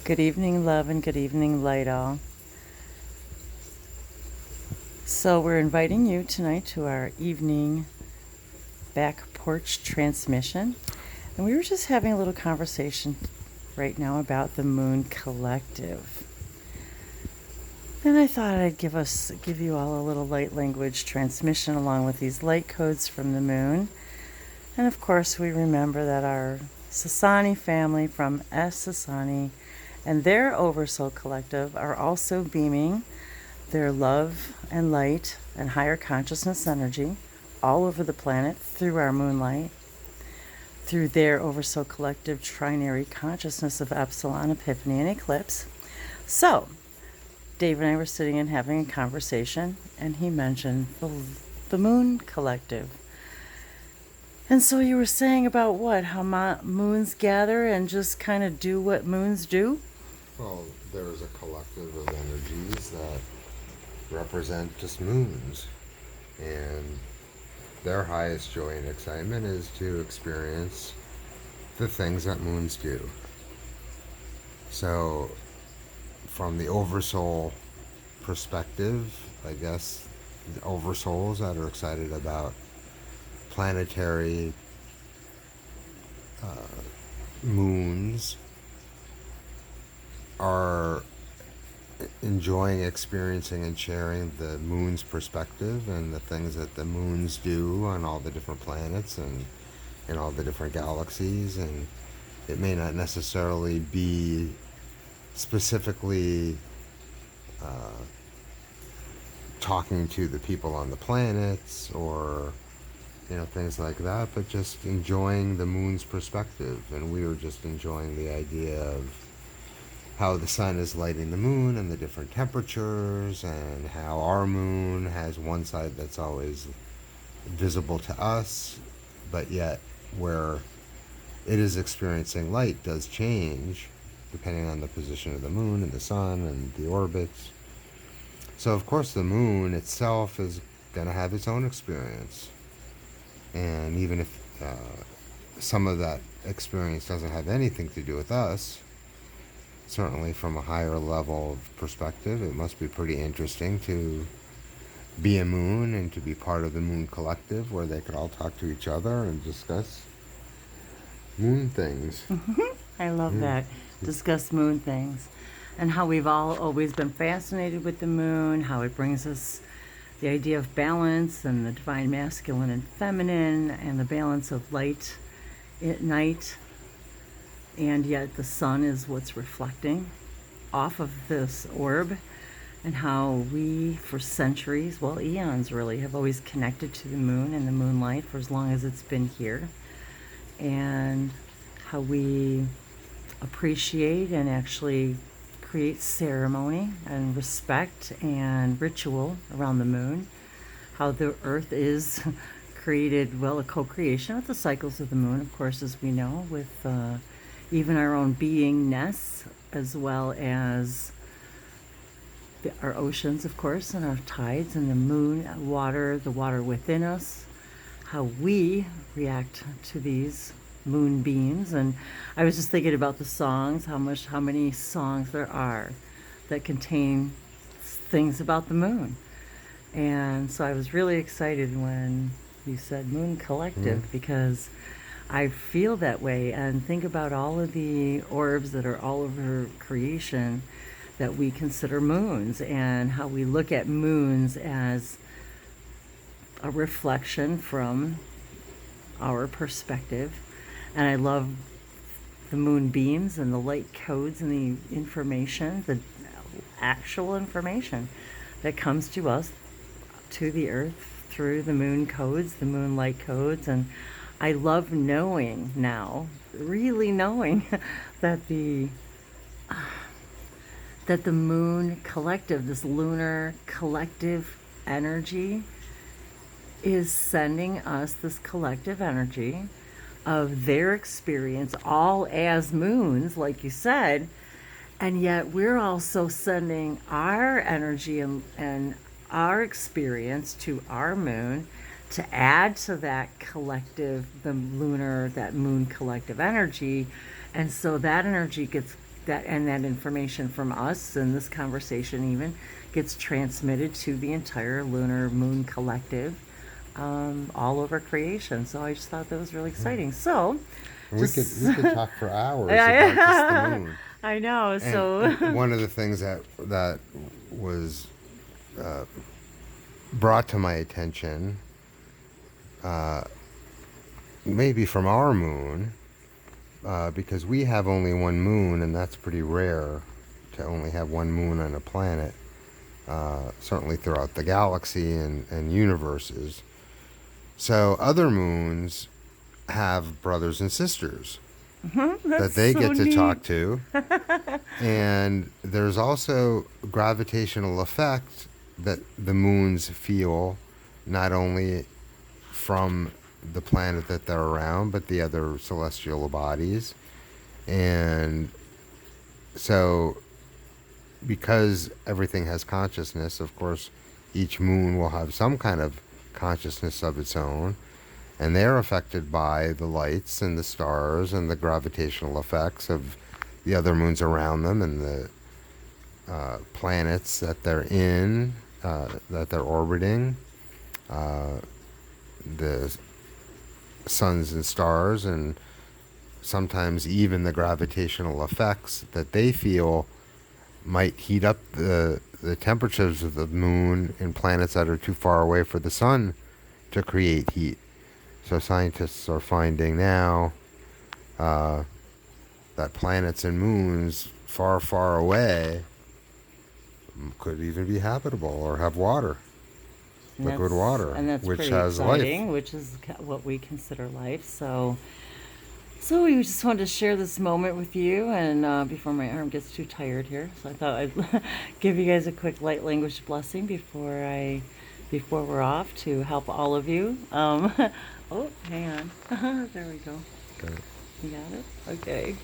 Good evening, love, and good evening, light all. So, we're inviting you tonight to our evening back porch transmission. And we were just having a little conversation right now about the Moon Collective. And I thought I'd give you all a little light language transmission along with these light codes from the moon. And of course, we remember that our Sasani family from S. Sasani and their Oversoul Collective are also beaming their love and light and higher consciousness energy all over the planet through our moonlight, through their Oversoul Collective trinary consciousness of Epsilon, Epiphany, and Eclipse. So, Dave and I were sitting and having a conversation, and he mentioned the Moon Collective. And so you were saying about what? How moons gather and just kind of do what moons do? Well, there's a collective of energies that represent just moons. And their highest joy and excitement is to experience the things that moons do. So, from the oversoul perspective, I guess the oversouls that are excited about planetary moons are enjoying experiencing and sharing the moon's perspective and the things that the moons do on all the different planets and in all the different galaxies. And it may not necessarily be specifically talking to the people on the planets or things like that, but just enjoying the moon's perspective. And we were just enjoying the idea of how the sun is lighting the moon and the different temperatures, and how our moon has one side that's always visible to us, but yet where it is experiencing light does change depending on the position of the moon and the sun and the orbits. So of course the moon itself is going to have its own experience. And even if some of that experience doesn't have anything to do with us, certainly from a higher level of perspective, it must be pretty interesting to be a moon and to be part of the Moon Collective where they could all talk to each other and discuss moon things. I love that. Discuss moon things. And how we've all always been fascinated with the moon, how it brings us the idea of balance and the divine masculine and feminine and the balance of light at night, and yet the sun is what's reflecting off of this orb, and how we for centuries, well, eons really, have always connected to the moon and the moonlight for as long as it's been here, and how we appreciate and actually create ceremony and respect and ritual around the moon, how the earth is created, well, a co-creation with the cycles of the moon, of course, as we know, with even our own beingness, as well as our oceans, of course, and our tides, and the moon, the water within us, how we react to these moonbeams. And I was just thinking about the songs, how many songs there are that contain things about the moon. And so I was really excited when you said Moon Collective, because I feel that way, and think about all of the orbs that are all over creation that we consider moons, and how we look at moons as a reflection from our perspective. And I love the moonbeams and the light codes and the information, the actual information that comes to us, to the earth, through the moon codes, the moonlight codes. And I love knowing now, really knowing that the moon collective, this lunar collective energy, is sending us this collective energy of their experience, all as moons, like you said, and yet we're also sending our energy and our experience to our moon to add to that collective, the lunar, that moon collective energy. And so that energy gets that information from us and this conversation even gets transmitted to the entire lunar moon collective, all over creation. So I just thought that was really exciting. So We just could talk for hours about just the moon. I know. And So one of the things that was brought to my attention, maybe from our moon, because we have only one moon, and that's pretty rare to only have one moon on a planet, certainly throughout the galaxy and universes. So other moons have brothers and sisters that they so get to neat. talk to. And there's also gravitational effect that the moons feel, not only from the planet that they're around, but the other celestial bodies. And so, because everything has consciousness, of course, each moon will have some kind of consciousness of its own, and they're affected by the lights and the stars and the gravitational effects of the other moons around them, and the planets that they're in, that they're orbiting, the suns and stars, and sometimes even the gravitational effects that they feel might heat up the temperatures of the moon in planets that are too far away for the sun to create heat. So scientists are finding now that planets and moons far, far away could even be habitable or have water, And liquid that's- water, and that's which pretty has exciting, life. which is what we consider life. So we just wanted to share this moment with you, and before my arm gets too tired here, so I thought I'd give you guys a quick light language blessing before we're off to help all of you. Oh, hang on. There we go. Okay. You got it? Okay.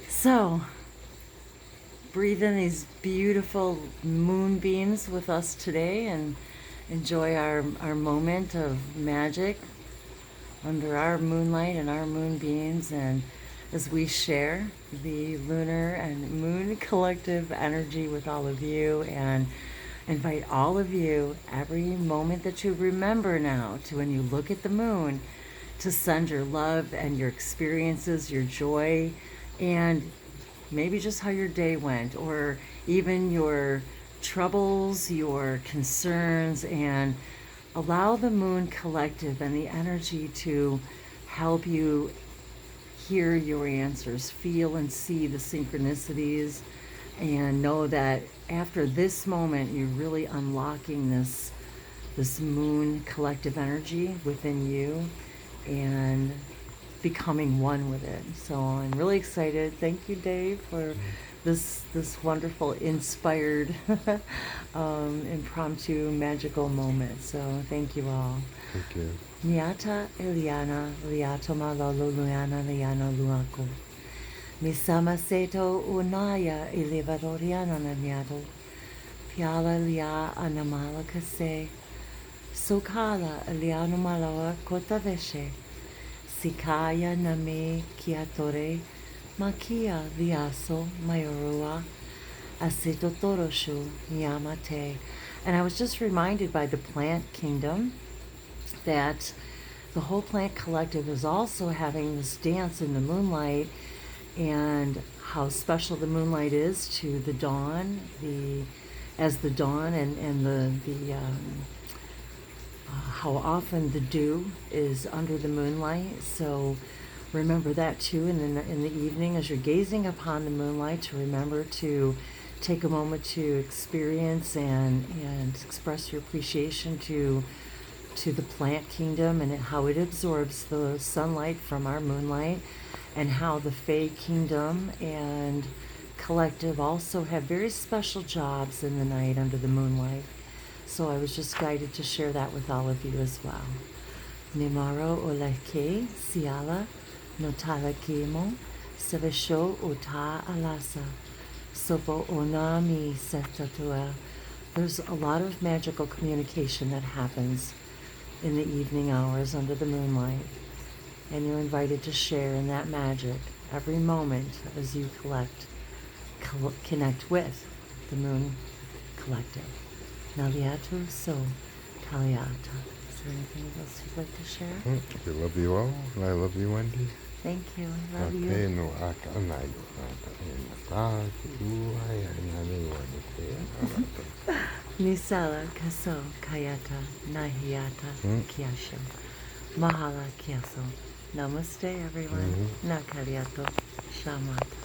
So, breathe in these beautiful moonbeams with us today and enjoy our moment of magic under our moonlight and our moonbeams, and as we share the lunar and moon collective energy with all of you, and invite all of you, every moment that you remember now, to when you look at the moon, to send your love and your experiences, your joy, and maybe just how your day went, or even your troubles, your concerns, and allow the moon collective and the energy to help you hear your answers, feel and see the synchronicities, and know that after this moment, you're really unlocking this moon collective energy within you and becoming one with it. So I'm really excited. Thank you, Dave, for this wonderful inspired impromptu magical moment. So thank you all. Thank you. Miata Eliana Liato Malolo Luana Liana Luako. Misama Seto Unaya Ilivadoriana Naniato. Piala Lia Anamala Kase. Sokala Eliana Malawa Kotaveshe. Sikaya Name Kiatore. Makia Viaso Mayorua Asito Toroshu Yamate. And I was just reminded by the plant kingdom that the whole plant collective is also having this dance in the moonlight, and how special the moonlight is to the dawn, as the dawn, and how often the dew is under the moonlight. So remember that too, and then in the evening as you're gazing upon the moonlight, to remember to take a moment to experience and express your appreciation to the plant kingdom, and how it absorbs the sunlight from our moonlight, and how the Fae kingdom and collective also have very special jobs in the night under the moonlight. So I was just guided to share that with all of you as well. Nimaro oleke siala notala kemo sevesho uta alasa sopo onami setatua. There's a lot of magical communication that happens in the evening hours under the moonlight, and you're invited to share in that magic every moment as you connect with the Moon Collective. Naliatu so Kaliata. Is there anything else you'd like to share? We love you all. I love you, Wendy. Thank you. I love you. No akanay. Nisala kaso kayata nahiata kiasho. Mahala kiaso. Namaste, everyone. Nakariato shamata.